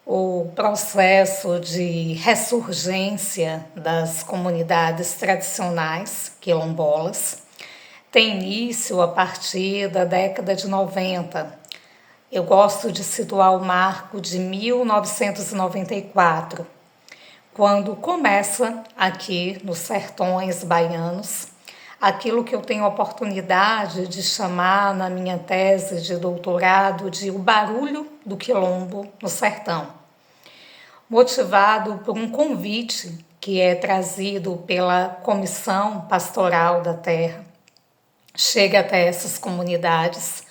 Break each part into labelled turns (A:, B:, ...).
A: O processo de ressurgência das comunidades tradicionais quilombolas tem início a partir da década de 90. Eu gosto de situar o marco de 1994, quando começa aqui nos sertões baianos aquilo que eu tenho a oportunidade de chamar na minha tese de doutorado de o barulho do quilombo no sertão, motivado por um convite que é trazido pela Comissão Pastoral da Terra. Chega até essas comunidades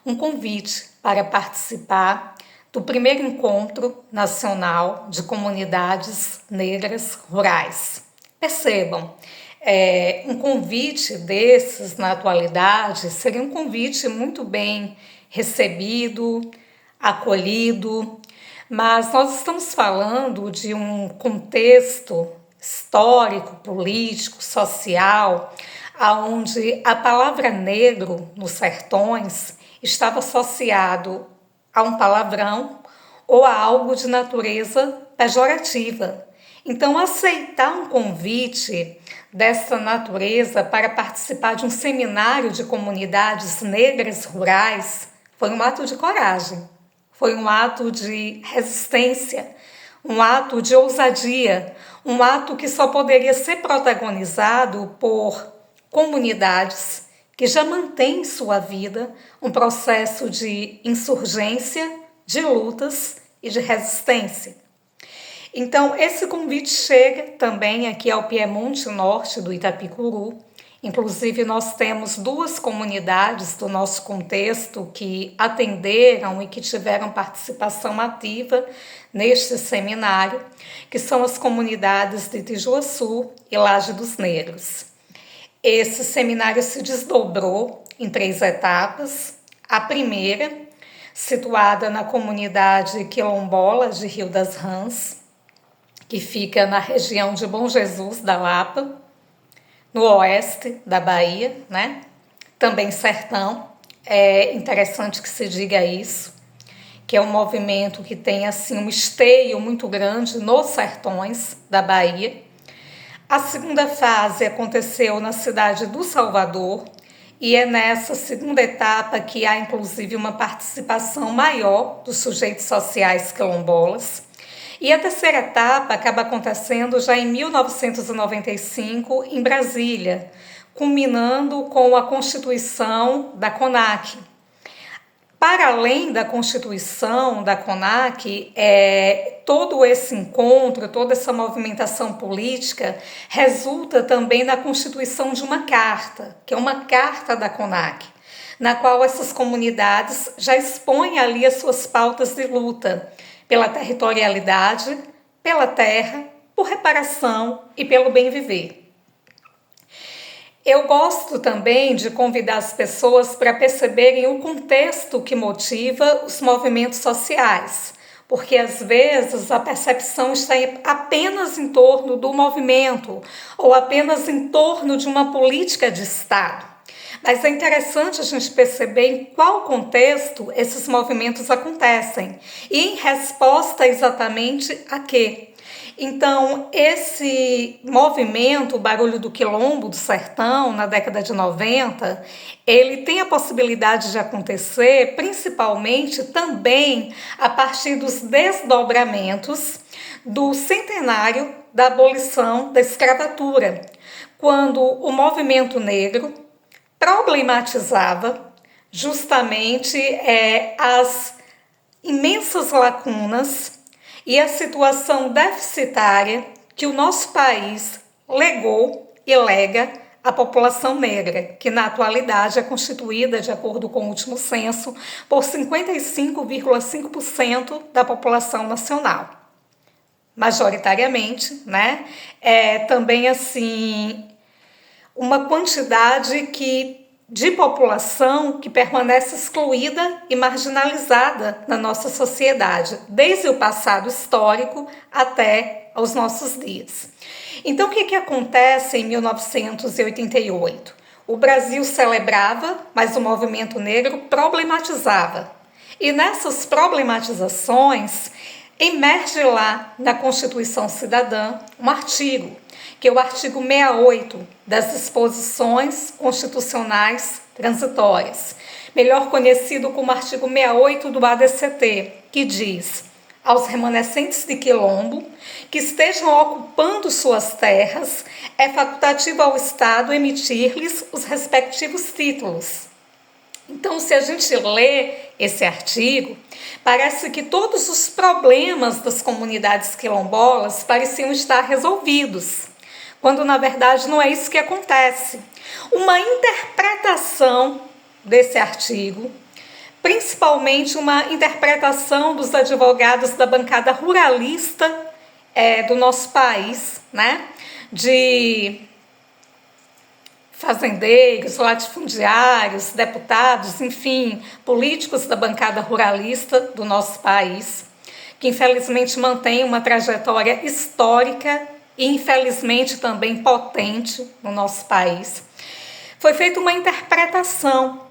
A: um convite para participar do primeiro encontro nacional de comunidades negras rurais. Percebam, um convite desses na atualidade seria um convite muito bem recebido, acolhido, mas nós estamos falando de um contexto histórico, político, social, onde a palavra negro nos sertões estava associado a um palavrão ou a algo de natureza pejorativa. Então, aceitar um convite dessa natureza para participar de um seminário de comunidades negras rurais foi um ato de coragem, foi um ato de resistência, um ato de ousadia, um ato que só poderia ser protagonizado por comunidades que já mantêm em sua vida um processo de insurgência, de lutas e de resistência. Então, esse convite chega também aqui ao Piemonte Norte do Itapicuru. Inclusive, nós temos duas comunidades do nosso contexto que atenderam e que tiveram participação ativa neste seminário, que são as comunidades de Tijuaçu e Laje dos Negros. Esse seminário se desdobrou em 3 etapas. A primeira, situada na comunidade quilombola de Rio das Rãs, que fica na região de Bom Jesus da Lapa, no oeste da Bahia, né? Também sertão. É interessante que se diga isso, que é um movimento que tem assim um esteio muito grande nos sertões da Bahia. A segunda fase aconteceu na cidade do Salvador e é nessa segunda etapa que há inclusive uma participação maior dos sujeitos sociais quilombolas. E a terceira etapa acaba acontecendo já em 1995 em Brasília, culminando com a constituição da CONAC. Para além da constituição da CONAC, todo esse encontro, toda essa movimentação política resulta também na constituição de uma carta, que é uma carta da CONAC, na qual essas comunidades já expõem ali as suas pautas de luta pela territorialidade, pela terra, por reparação e pelo bem viver. Eu gosto também de convidar as pessoas para perceberem o contexto que motiva os movimentos sociais, porque às vezes a percepção está apenas em torno do movimento ou apenas em torno de uma política de Estado. Mas é interessante a gente perceber em qual contexto esses movimentos acontecem e em resposta exatamente a quê. Então, esse movimento, o Barulho do Quilombo do Sertão, na década de 90, ele tem a possibilidade de acontecer principalmente também a partir dos desdobramentos do centenário da abolição da escravatura, quando o movimento negro problematizava justamente as imensas lacunas e a situação deficitária que o nosso país legou e lega à população negra, que na atualidade é constituída, de acordo com o último censo, por 55,5% da população nacional. Majoritariamente, né? Também assim uma quantidade de população que permanece excluída e marginalizada na nossa sociedade, desde o passado histórico até aos nossos dias. Então, o que acontece em 1988? O Brasil celebrava, mas o movimento negro problematizava. E nessas problematizações, emerge lá na Constituição Cidadã um artigo, que é o artigo 68 das Disposições Constitucionais Transitórias, melhor conhecido como artigo 68 do ADCT, que diz: aos remanescentes de quilombo que estejam ocupando suas terras, é facultativo ao Estado emitir-lhes os respectivos títulos. Então, se a gente lê esse artigo, parece que todos os problemas das comunidades quilombolas pareciam estar resolvidos, quando na verdade não é isso que acontece. Uma interpretação desse artigo, principalmente uma interpretação dos advogados da bancada ruralista do nosso país, né? De fazendeiros, latifundiários, deputados, enfim, políticos da bancada ruralista do nosso país, que infelizmente mantém uma trajetória histórica e infelizmente também potente no nosso país. Foi feita uma interpretação,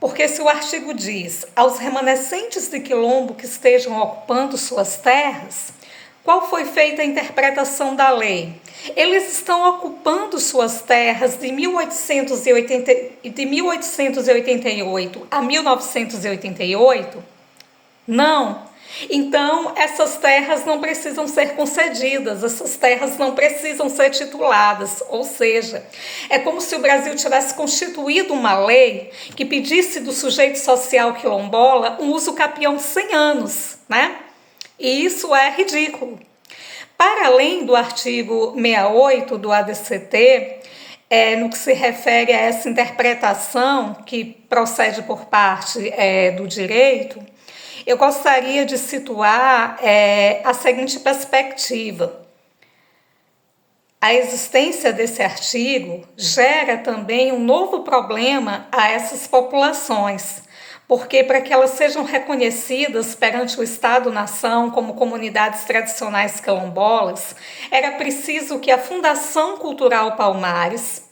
A: porque se o artigo diz aos remanescentes de quilombo que estejam ocupando suas terras, qual foi feita a interpretação da lei? Eles estão ocupando suas terras de 1888 a 1988? Não. Então, essas terras não precisam ser concedidas, essas terras não precisam ser tituladas, ou seja, é como se o Brasil tivesse constituído uma lei que pedisse do sujeito social quilombola um uso capião 100 anos, né? E isso é ridículo. Para além do artigo 68 do ADCT, no que se refere a essa interpretação que procede por parte do direito, eu gostaria de situar a seguinte perspectiva. A existência desse artigo gera também um novo problema a essas populações, porque para que elas sejam reconhecidas perante o Estado-nação como comunidades tradicionais quilombolas, era preciso que a Fundação Cultural Palmares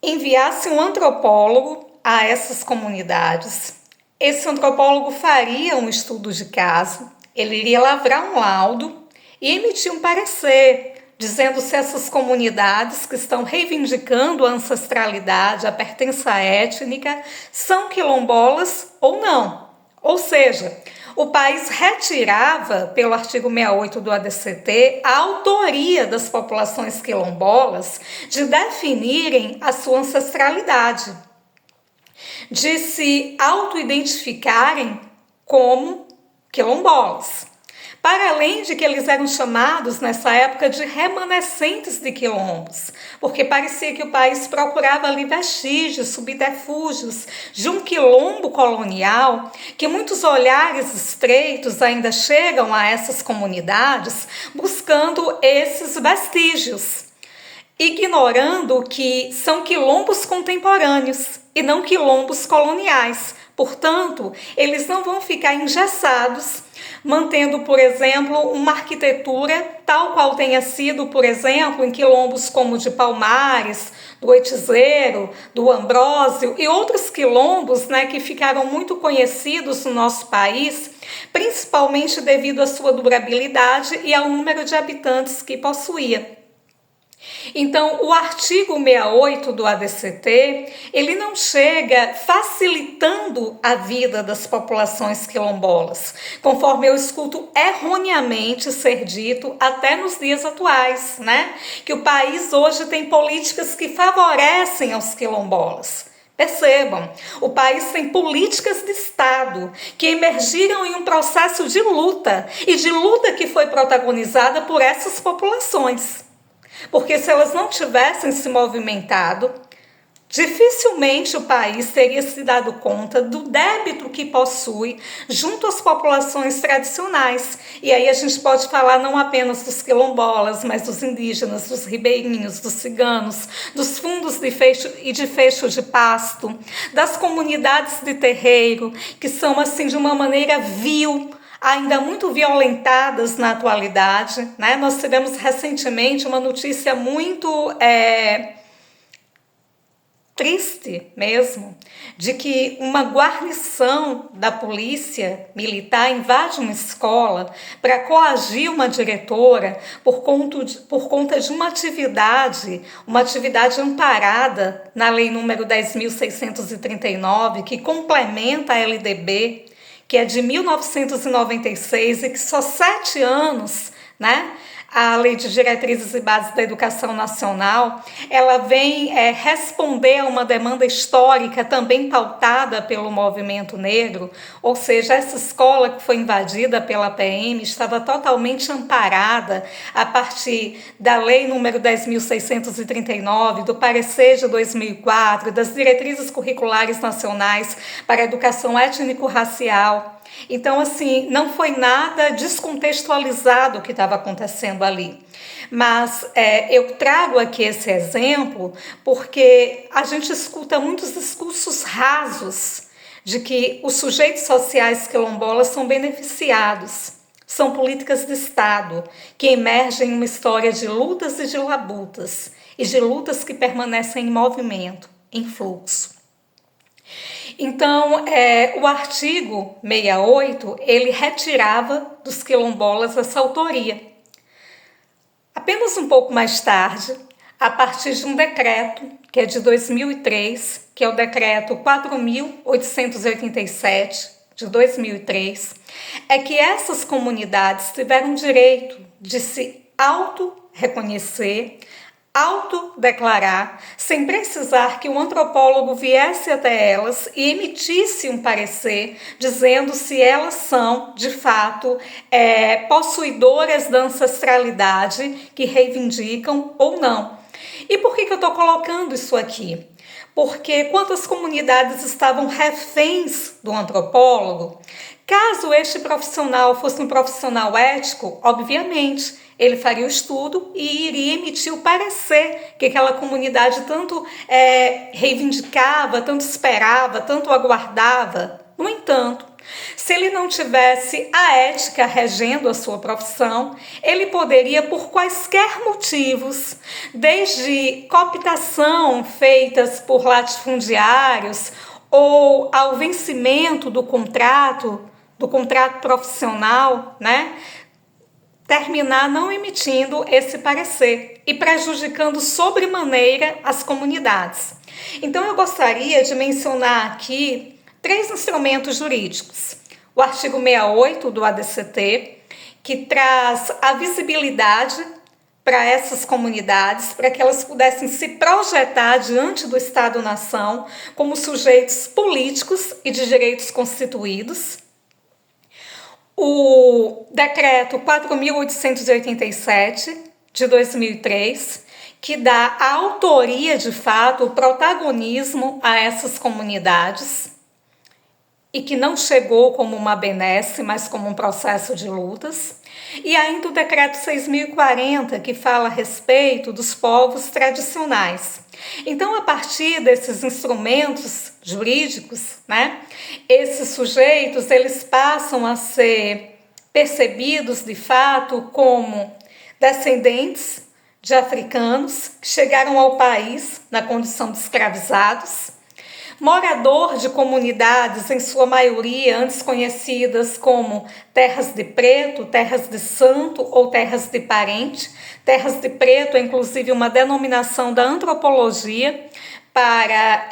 A: enviasse um antropólogo a essas comunidades. Esse antropólogo faria um estudo de caso, ele iria lavrar um laudo e emitir um parecer, dizendo se essas comunidades que estão reivindicando a ancestralidade, a pertença étnica, são quilombolas ou não. Ou seja, o país retirava, pelo artigo 68 do ADCT, a autoria das populações quilombolas de definirem a sua ancestralidade, de se auto-identificarem como quilombolas. Para além de que eles eram chamados nessa época de remanescentes de quilombos, porque parecia que o país procurava ali vestígios, subterfúgios de um quilombo colonial, que muitos olhares estreitos ainda chegam a essas comunidades buscando esses vestígios, ignorando que são quilombos contemporâneos e não quilombos coloniais. Portanto, eles não vão ficar engessados, mantendo, por exemplo, uma arquitetura tal qual tenha sido, por exemplo, em quilombos como o de Palmares, do Oitizeiro, do Ambrósio e outros quilombos, né, que ficaram muito conhecidos no nosso país, principalmente devido à sua durabilidade e ao número de habitantes que possuía. Então, o artigo 68 do ADCT, ele não chega facilitando a vida das populações quilombolas, conforme eu escuto erroneamente ser dito até nos dias atuais, né? Que o país hoje tem políticas que favorecem aos quilombolas. Percebam, o país tem políticas de Estado que emergiram em um processo de luta e de luta que foi protagonizada por essas populações. Porque se elas não tivessem se movimentado, dificilmente o país teria se dado conta do débito que possui junto às populações tradicionais. E aí a gente pode falar não apenas dos quilombolas, mas dos indígenas, dos ribeirinhos, dos ciganos, dos fundos de fecho de pasto, das comunidades de terreiro, que são assim de uma maneira vil, ainda muito violentadas na atualidade, né? Nós tivemos recentemente uma notícia muito triste mesmo, de que uma guarnição da polícia militar invade uma escola para coagir uma diretora por conta de uma atividade amparada na Lei número 10.639, que complementa a LDB, que é de 1996 e que só 7 anos, né? A Lei de Diretrizes e Bases da Educação Nacional, ela vem responder a uma demanda histórica também pautada pelo movimento negro, ou seja, essa escola que foi invadida pela PM estava totalmente amparada a partir da Lei número 10.639, do parecer de 2004, das diretrizes curriculares nacionais para a educação étnico-racial. Então, assim, não foi nada descontextualizado o que estava acontecendo ali. Mas eu trago aqui esse exemplo porque a gente escuta muitos discursos rasos de que os sujeitos sociais quilombolas são beneficiados. São políticas de Estado que emergem em uma história de lutas e de labutas, e de lutas que permanecem em movimento, em fluxo. Então, o artigo 68, ele retirava dos quilombolas essa autoria. Apenas um pouco mais tarde, a partir de um decreto, que é de 2003, que é o decreto 4.887, de 2003, é que essas comunidades tiveram direito de se auto-reconhecer, autodeclarar, sem precisar que um antropólogo viesse até elas e emitisse um parecer dizendo se elas são, de fato, possuidoras da ancestralidade que reivindicam ou não. E por que eu estou colocando isso aqui? Porque quantas comunidades estavam reféns do antropólogo, caso este profissional fosse um profissional ético, obviamente, ele faria o estudo e iria emitir o parecer que aquela comunidade tanto reivindicava, tanto esperava, tanto aguardava. No entanto, se ele não tivesse a ética regendo a sua profissão, ele poderia, por quaisquer motivos, desde cooptação feitas por latifundiários ou ao vencimento do contrato profissional, né? Terminar não emitindo esse parecer e prejudicando sobremaneira as comunidades. Então, eu gostaria de mencionar aqui 3 instrumentos jurídicos. O artigo 68 do ADCT, que traz a visibilidade para essas comunidades, para que elas pudessem se projetar diante do Estado-nação como sujeitos políticos e de direitos constituídos. O decreto 4.887, de 2003, que dá a autoria, de fato, o protagonismo a essas comunidades e que não chegou como uma benesse, mas como um processo de lutas. E ainda o decreto 6.040, que fala a respeito dos povos tradicionais. Então, a partir desses instrumentos jurídicos, né, esses sujeitos eles passam a ser percebidos de fato como descendentes de africanos que chegaram ao país na condição de escravizados, morador de comunidades, em sua maioria antes conhecidas como terras de preto, terras de santo ou terras de parente. Terras de preto é inclusive uma denominação da antropologia para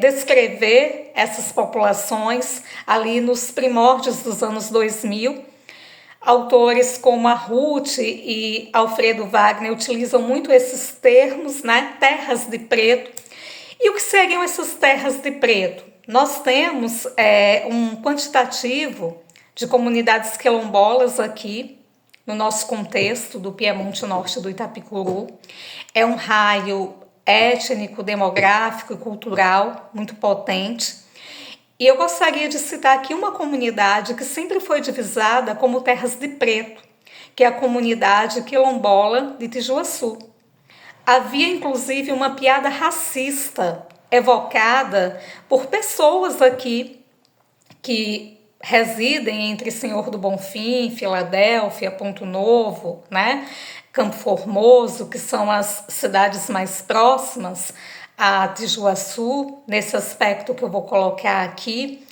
A: descrever essas populações ali nos primórdios dos anos 2000. Autores como a Ruth e Alfredo Wagner utilizam muito esses termos, né? Terras de preto. E o que seriam essas terras de preto? Nós temos um quantitativo de comunidades quilombolas aqui, no nosso contexto do Piemonte Norte do Itapicuru. É um raio étnico, demográfico e cultural muito potente. E eu gostaria de citar aqui uma comunidade que sempre foi divisada como terras de preto, que é a comunidade quilombola de Tijuaçu. Havia, inclusive, uma piada racista evocada por pessoas aqui que residem entre Senhor do Bonfim, Filadélfia, Ponto Novo, né? Campo Formoso, que são as cidades mais próximas a Tijuaçu, nesse aspecto que eu vou colocar aqui,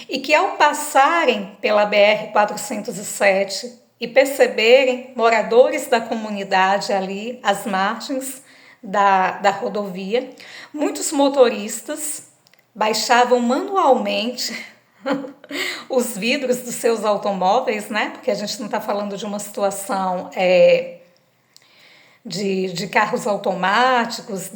A: e que ao passarem pela BR-407 e perceberem moradores da comunidade ali, às margens da rodovia, muitos motoristas baixavam manualmente os vidros dos seus automóveis, né? Porque a gente não está falando de uma situação de carros automáticos,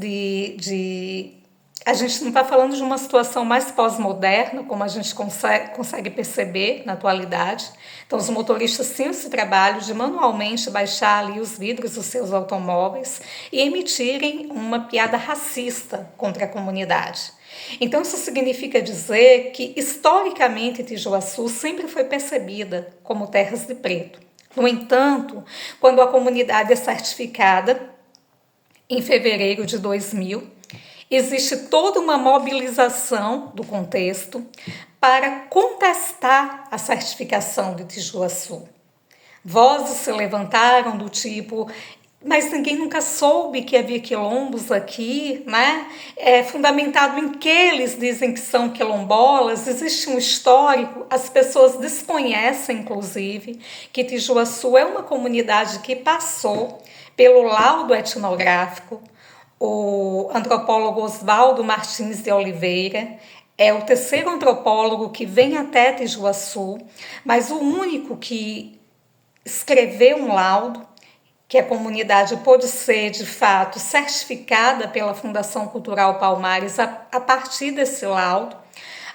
A: a gente não está falando de uma situação mais pós-moderna, como a gente consegue perceber na atualidade. Então, os motoristas tinham esse trabalho de manualmente baixar ali os vidros dos seus automóveis e emitirem uma piada racista contra a comunidade. Então, isso significa dizer que, historicamente, Tijuaçu sempre foi percebida como terras de preto. No entanto, quando a comunidade é certificada, em fevereiro de 2000, existe toda uma mobilização do contexto para contestar a certificação de Tijuaçu. Vozes se levantaram do tipo: mas ninguém nunca soube que havia quilombos aqui, né? É fundamentado em que eles dizem que são quilombolas, existe um histórico, as pessoas desconhecem, inclusive, que Tijuaçu é uma comunidade que passou pelo laudo etnográfico. O antropólogo Oswaldo Martins de Oliveira é o terceiro antropólogo que vem até Tijuaçu, mas o único que escreveu um laudo que a comunidade pôde ser, de fato, certificada pela Fundação Cultural Palmares a partir desse laudo,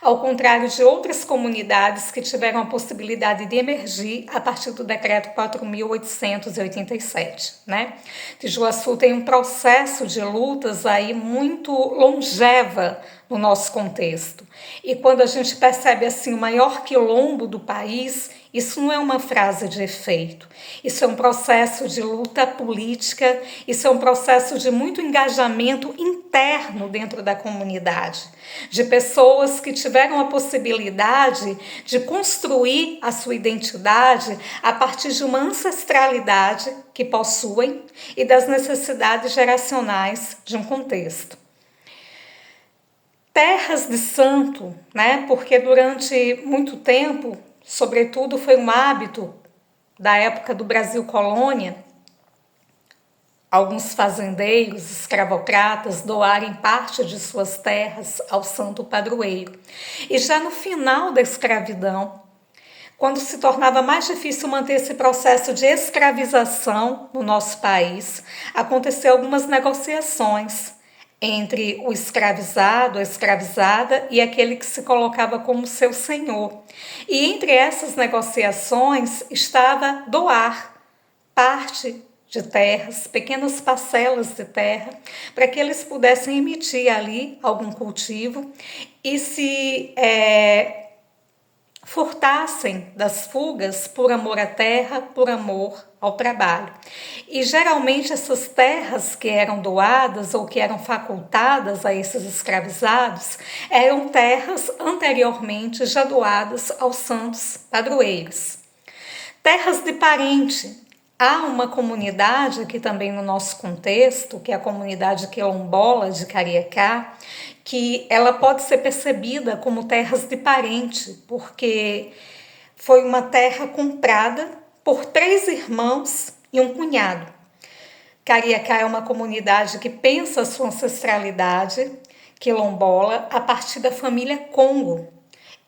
A: ao contrário de outras comunidades que tiveram a possibilidade de emergir a partir do decreto 4.887, né? Tijuaçu tem um processo de lutas aí muito longeva no nosso contexto. E quando a gente percebe assim o maior quilombo do país, isso não é uma frase de efeito. Isso é um processo de luta política, isso é um processo de muito engajamento interno dentro da comunidade, de pessoas que tiveram a possibilidade de construir a sua identidade a partir de uma ancestralidade que possuem e das necessidades geracionais de um contexto. Terras de santo, né? Porque durante muito tempo, sobretudo foi um hábito da época do Brasil colônia, alguns fazendeiros, escravocratas, doarem parte de suas terras ao santo padroeiro. E já no final da escravidão, quando se tornava mais difícil manter esse processo de escravização no nosso país, aconteceu algumas negociações entre o escravizado, a escravizada e aquele que se colocava como seu senhor. E entre essas negociações estava doar parte de terras, pequenas parcelas de terra, para que eles pudessem emitir ali algum cultivo e se furtassem das fugas por amor à terra, por amor ao trabalho. E geralmente essas terras que eram doadas ou que eram facultadas a esses escravizados eram terras anteriormente já doadas aos santos padroeiros. Terras de parente. Há uma comunidade aqui também no nosso contexto, que é a comunidade quilombola de Cariacá, que ela pode ser percebida como terras de parente, porque foi uma terra comprada por 3 irmãos e um cunhado. Cariacá é uma comunidade que pensa a sua ancestralidade quilombola a partir da família Congo.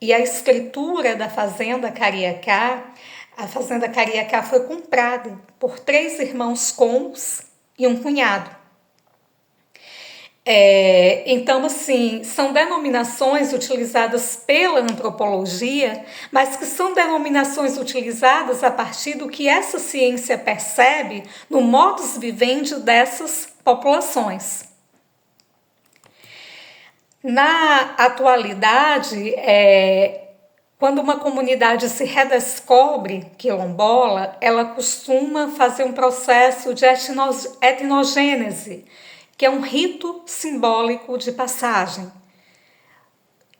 A: E a escritura da fazenda Cariacá, a fazenda Cariacá foi comprada por 3 irmãos congos e um cunhado. Então, assim, são denominações utilizadas pela antropologia, mas que são denominações utilizadas a partir do que essa ciência percebe no modus vivendi dessas populações. Na atualidade, quando uma comunidade se redescobre quilombola, ela costuma fazer um processo de etnogênese, que é um rito simbólico de passagem.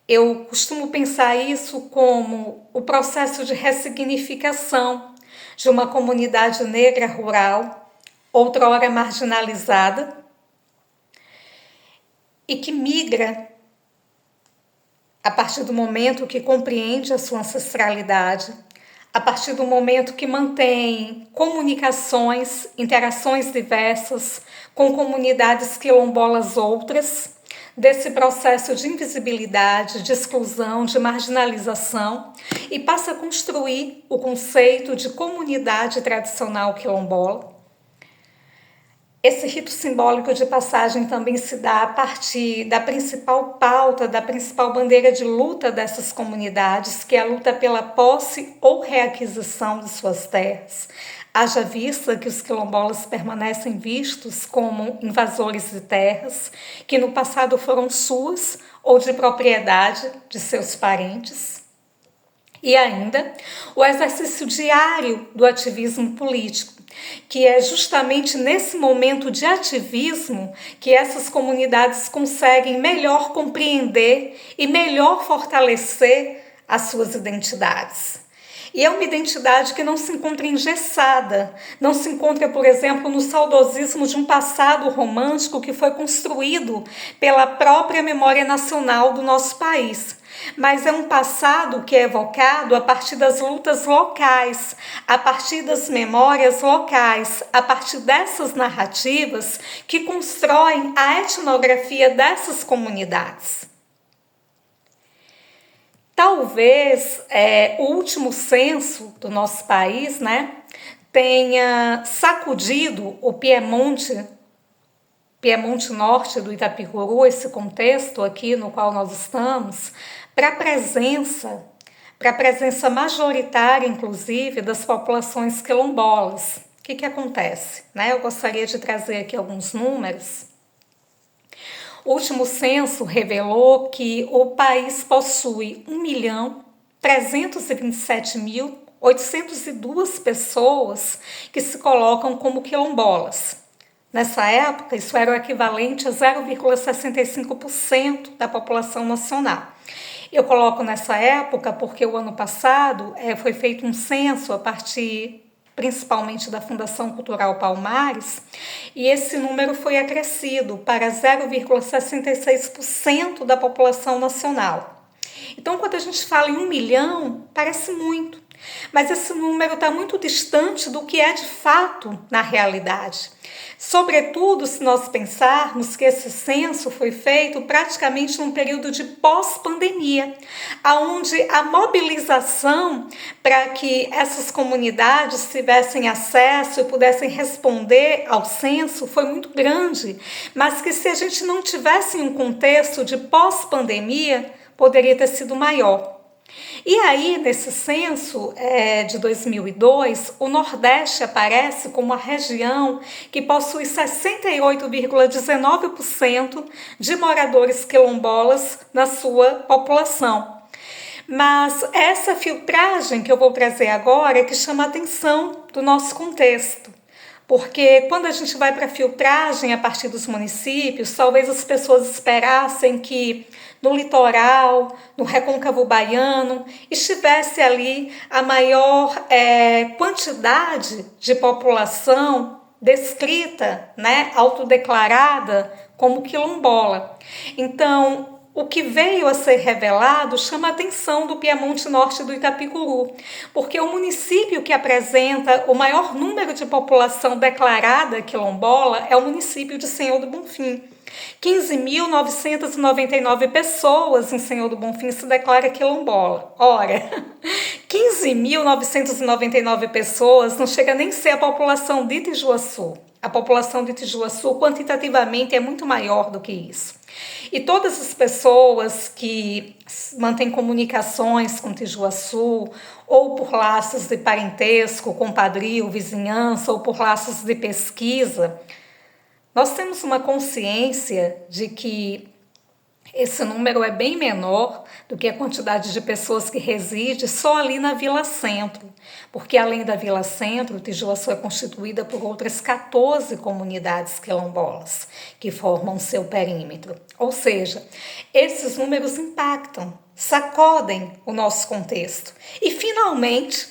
A: Eu costumo pensar isso como o processo de ressignificação de uma comunidade negra rural, outrora marginalizada, e que migra a partir do momento que compreende a sua ancestralidade, a partir do momento que mantém comunicações, interações diversas com comunidades quilombolas outras, desse processo de invisibilidade, de exclusão, de marginalização, e passa a construir o conceito de comunidade tradicional quilombola. Esse rito simbólico de passagem também se dá a partir da principal pauta, da principal bandeira de luta dessas comunidades, que é a luta pela posse ou reaquisição de suas terras. Haja vista que os quilombolas permanecem vistos como invasores de terras, que no passado foram suas ou de propriedade de seus parentes. E ainda o exercício diário do ativismo político, que é justamente nesse momento de ativismo que essas comunidades conseguem melhor compreender e melhor fortalecer as suas identidades. E é uma identidade que não se encontra engessada, não se encontra, por exemplo, no saudosismo de um passado romântico que foi construído pela própria memória nacional do nosso país. Mas é um passado que é evocado a partir das lutas locais, a partir das memórias locais, a partir dessas narrativas que constroem a etnografia dessas comunidades. Talvez o último censo do nosso país, tenha sacudido o Piemonte Norte do Itapicuru, esse contexto aqui no qual nós estamos, para a presença majoritária, inclusive, das populações quilombolas. O que acontece? Eu gostaria de trazer aqui alguns números. O último censo revelou que o país possui 1.327.802 pessoas que se colocam como quilombolas. Nessa época, isso era o equivalente a 0,65% da população nacional. Eu coloco nessa época porque o ano passado foi feito um censo a partir principalmente da Fundação Cultural Palmares, e esse número foi acrescido para 0,66% da população nacional. Então, quando a gente fala em 1 milhão, parece muito, mas esse número está muito distante do que é de fato na realidade. Sobretudo se nós pensarmos que esse censo foi feito praticamente num período de pós-pandemia, onde a mobilização para que essas comunidades tivessem acesso e pudessem responder ao censo foi muito grande, mas que se a gente não tivesse um contexto de pós-pandemia, poderia ter sido maior. E aí, nesse censo de 2002, o Nordeste aparece como a região que possui 68,19% de moradores quilombolas na sua população. Mas essa filtragem que eu vou trazer agora é que chama a atenção do nosso contexto. Porque quando a gente vai para a filtragem a partir dos municípios, talvez as pessoas esperassem que no litoral, no recôncavo baiano, estivesse ali a maior quantidade de população descrita, autodeclarada como quilombola. Então, o que veio a ser revelado chama a atenção do Piemonte Norte do Itapicuru, porque o município que apresenta o maior número de população declarada quilombola é o município de Senhor do Bonfim. 15.999 pessoas em Senhor do Bonfim se declara quilombola. Ora, 15.999 pessoas não chega nem a ser a população de Itijuaçu. A população de Itijuaçu quantitativamente é muito maior do que isso. E todas as pessoas que mantêm comunicações com Itijuaçu, ou por laços de parentesco, compadrio, vizinhança, ou por laços de pesquisa, nós temos uma consciência de que esse número é bem menor do que a quantidade de pessoas que reside só ali na Vila Centro, porque além da Vila Centro, Tijuaçu é constituída por outras 14 comunidades quilombolas que formam seu perímetro. Ou seja, esses números impactam, sacodem o nosso contexto. E finalmente,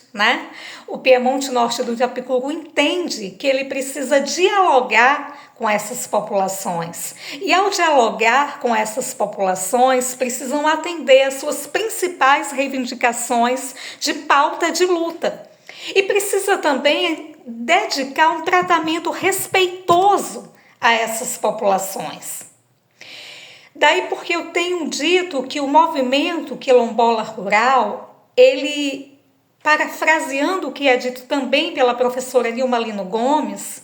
A: o Piemonte Norte do Itapicuru entende que ele precisa dialogar com essas populações. E ao dialogar com essas populações, precisam atender às suas principais reivindicações de pauta de luta. E precisa também dedicar um tratamento respeitoso a essas populações. Daí porque eu tenho dito que o movimento quilombola rural, ele, parafraseando o que é dito também pela professora Nilma Lino Gomes,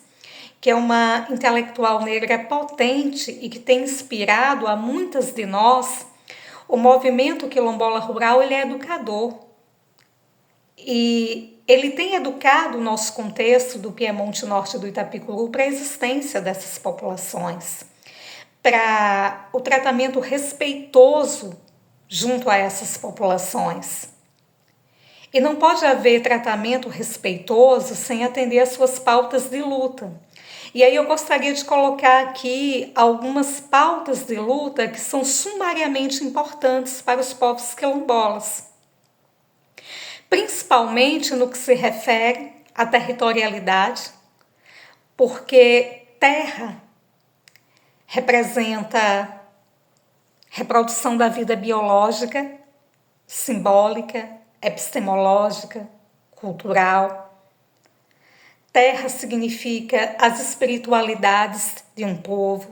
A: que é uma intelectual negra potente e que tem inspirado a muitas de nós, o movimento quilombola rural, ele é educador. E ele tem educado o nosso contexto do Piemonte Norte do Itapicuru para a existência dessas populações, para o tratamento respeitoso junto a essas populações. E não pode haver tratamento respeitoso sem atender às suas pautas de luta. E aí eu gostaria de colocar aqui algumas pautas de luta que são sumariamente importantes para os povos quilombolas, principalmente no que se refere à territorialidade, porque terra representa reprodução da vida biológica, simbólica, epistemológica, cultural. Terra significa as espiritualidades de um povo,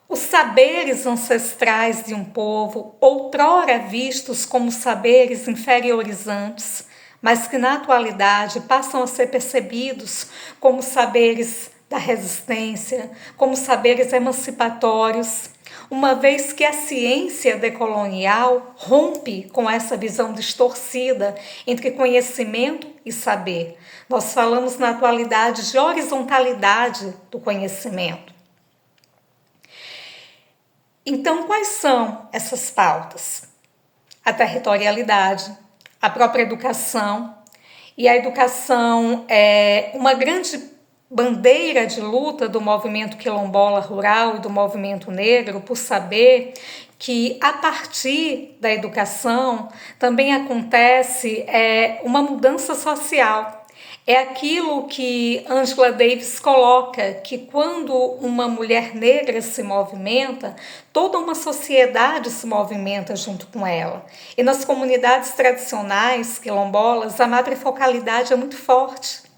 A: os saberes ancestrais de um povo, outrora vistos como saberes inferiorizantes, mas que na atualidade passam a ser percebidos como saberes da resistência, como saberes emancipatórios, uma vez que a ciência decolonial rompe com essa visão distorcida entre conhecimento e saber. Nós falamos na atualidade de horizontalidade do conhecimento. Então, quais são essas pautas? A territorialidade, a própria educação, e a educação é uma grande bandeira de luta do movimento quilombola rural e do movimento negro, por saber que a partir da educação também acontece uma mudança social. É aquilo que Angela Davis coloca, que quando uma mulher negra se movimenta, toda uma sociedade se movimenta junto com ela. E nas comunidades tradicionais quilombolas, a matrifocalidade é muito forte.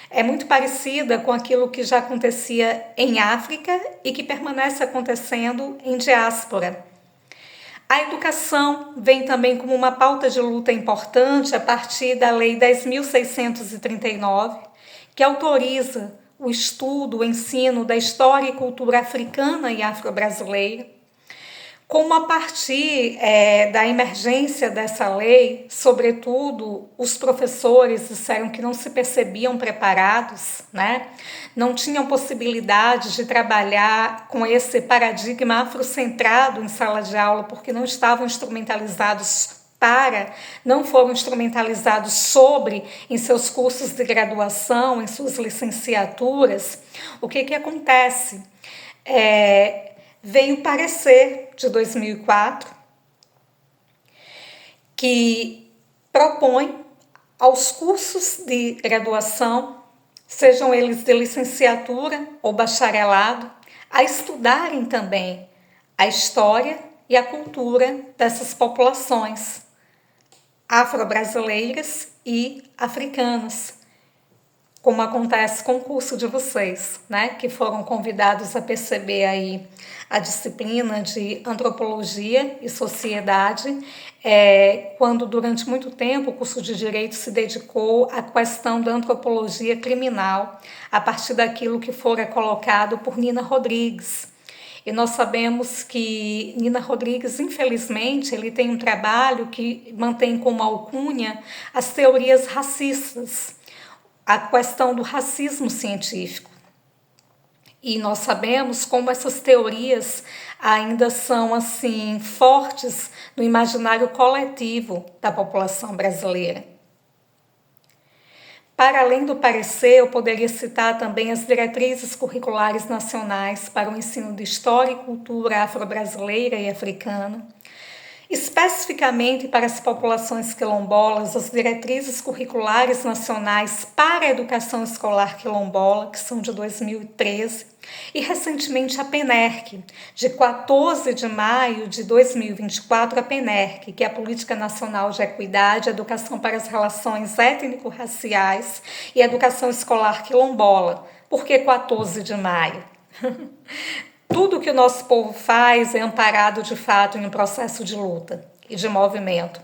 A: É muito parecida com aquilo que já acontecia em África e que permanece acontecendo em diáspora. A educação vem também como uma pauta de luta importante a partir da Lei 10.639, que autoriza o estudo, o ensino da história e cultura africana e afro-brasileira. Como a partir da emergência dessa lei, sobretudo os professores disseram que não se percebiam preparados, né? Não tinham possibilidade de trabalhar com esse paradigma afrocentrado em sala de aula, porque não estavam instrumentalizados não foram instrumentalizados sobre em seus cursos de graduação, em suas licenciaturas. O que acontece? Veio o parecer de 2004 que propõe aos cursos de graduação, sejam eles de licenciatura ou bacharelado, a estudarem também a história e a cultura dessas populações afro-brasileiras e africanas, como acontece com o curso de vocês, né, que foram convidados a perceber aí a disciplina de antropologia e sociedade, quando durante muito tempo o curso de Direito se dedicou à questão da antropologia criminal, a partir daquilo que fora colocado por Nina Rodrigues. E nós sabemos que Nina Rodrigues, infelizmente, ele tem um trabalho que mantém como alcunha as teorias racistas, a questão do racismo científico. E nós sabemos como essas teorias ainda são assim fortes no imaginário coletivo da população brasileira. Para além do parecer, eu poderia citar também as diretrizes curriculares nacionais para o ensino de história e cultura afro-brasileira e africana, Especificamente para as populações quilombolas, as diretrizes curriculares nacionais para a educação escolar quilombola, que são de 2013, e recentemente a PENERC, de 14 de maio de 2024, a PENERC, que é a Política Nacional de Equidade, Educação para as Relações Étnico-Raciais e Educação Escolar Quilombola. Por que 14 de maio? Tudo que o nosso povo faz é amparado de fato em um processo de luta e de movimento.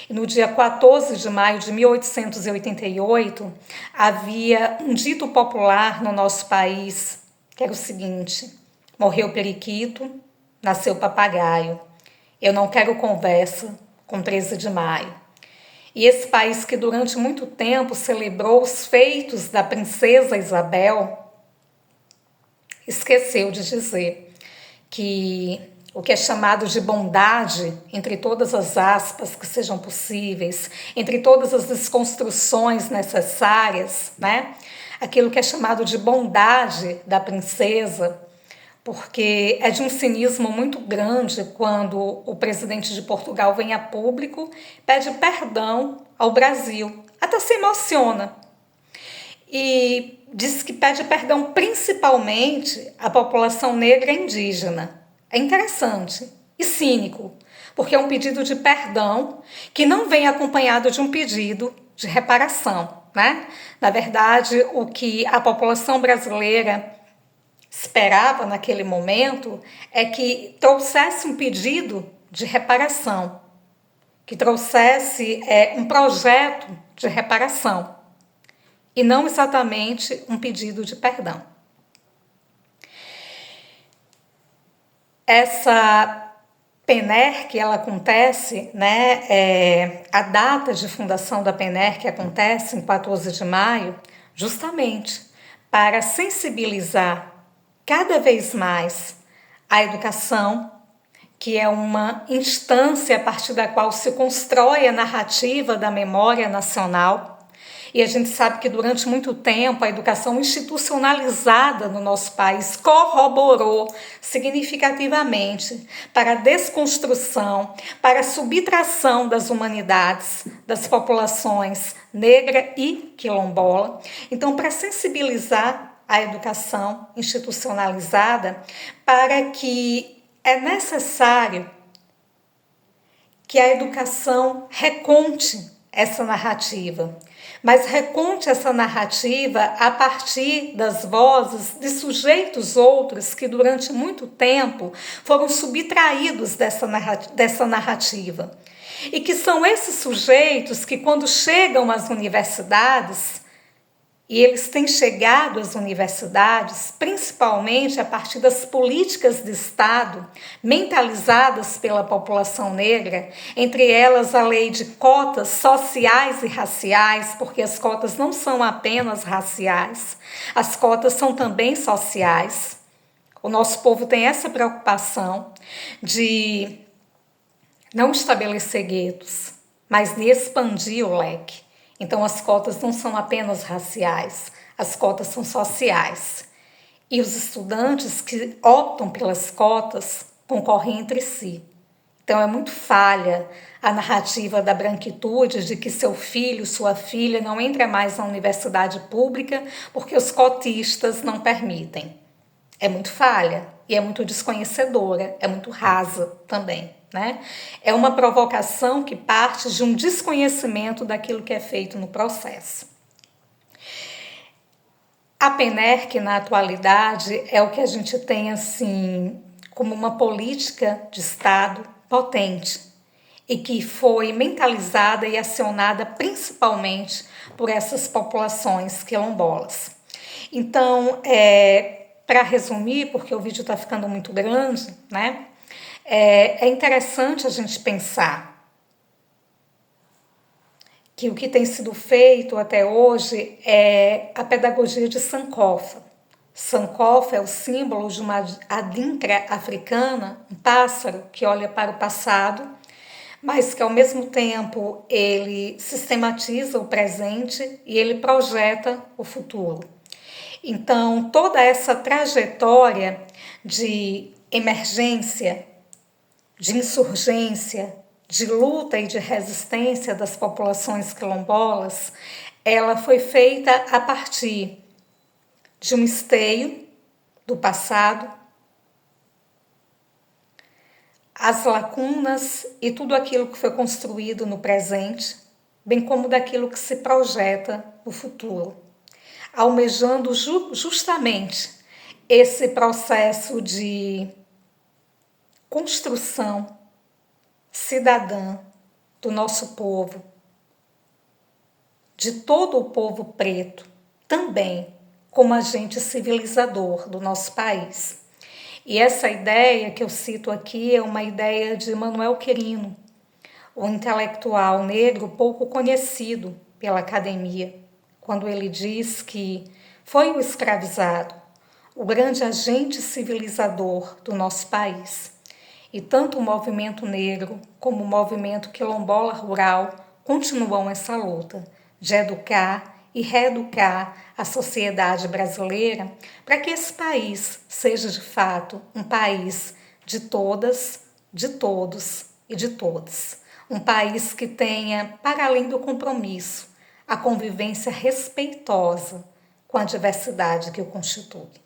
A: E no dia 14 de maio de 1888, havia um dito popular no nosso país, que era o seguinte: morreu periquito, nasceu papagaio. Eu não quero conversa com 13 de maio. E esse país que durante muito tempo celebrou os feitos da princesa Isabel, esqueceu de dizer que o que é chamado de bondade, entre todas as aspas que sejam possíveis, entre todas as desconstruções necessárias, né? Aquilo que é chamado de bondade da princesa, porque é de um cinismo muito grande quando o presidente de Portugal vem a público, pede perdão ao Brasil, até se emociona. E diz que pede perdão principalmente à população negra e indígena. É interessante e cínico, porque é um pedido de perdão que não vem acompanhado de um pedido de reparação, né? Na verdade, o que a população brasileira esperava naquele momento é que trouxesse um pedido de reparação, que trouxesse um projeto de reparação, e não exatamente um pedido de perdão. Essa PENERC, ela acontece, né? A data de fundação da PENERC acontece em 14 de maio, justamente para sensibilizar cada vez mais a educação, que é uma instância a partir da qual se constrói a narrativa da memória nacional. E a gente sabe que durante muito tempo a educação institucionalizada no nosso país corroborou significativamente para a desconstrução, para a subtração das humanidades, das populações negra e quilombola. Então, para sensibilizar a educação institucionalizada, para que é necessário que a educação reconte essa narrativa, mas reconte essa narrativa a partir das vozes de sujeitos outros que durante muito tempo foram subtraídos dessa narrativa. E que são esses sujeitos que, quando chegam às universidades, e eles têm chegado às universidades principalmente a partir das políticas de Estado mentalizadas pela população negra, entre elas a lei de cotas sociais e raciais, porque as cotas não são apenas raciais, as cotas são também sociais. O nosso povo tem essa preocupação de não estabelecer guetos, mas de expandir o leque. Então, as cotas não são apenas raciais, as cotas são sociais. E os estudantes que optam pelas cotas concorrem entre si. Então, é muito falha a narrativa da branquitude de que seu filho, sua filha não entra mais na universidade pública porque os cotistas não permitem. É muito falha e é muito desconhecedora, é muito rasa também. Né? É uma provocação que parte de um desconhecimento daquilo que é feito no processo. A PENERC, na atualidade, é o que a gente tem assim como uma política de Estado potente e que foi mentalizada e acionada principalmente por essas populações quilombolas. Então, para resumir, porque o vídeo está ficando muito grande, né? É interessante a gente pensar que o que tem sido feito até hoje é a pedagogia de Sankofa. Sankofa é o símbolo de uma adinkra africana, um pássaro que olha para o passado, mas que ao mesmo tempo ele sistematiza o presente e ele projeta o futuro. Então, toda essa trajetória de emergência, de insurgência, de luta e de resistência das populações quilombolas, ela foi feita a partir de um esteio do passado, as lacunas e tudo aquilo que foi construído no presente, bem como daquilo que se projeta no futuro, almejando justamente esse processo de construção cidadã do nosso povo, de todo o povo preto, também como agente civilizador do nosso país. E essa ideia que eu cito aqui é uma ideia de Manuel Quirino, um intelectual negro pouco conhecido pela academia, quando ele diz que foi o escravizado o grande agente civilizador do nosso país. E tanto o movimento negro como o movimento quilombola rural continuam essa luta de educar e reeducar a sociedade brasileira para que esse país seja de fato um país de todas, de todos e de todas. Um país que tenha, para além do compromisso, a convivência respeitosa com a diversidade que o constitui.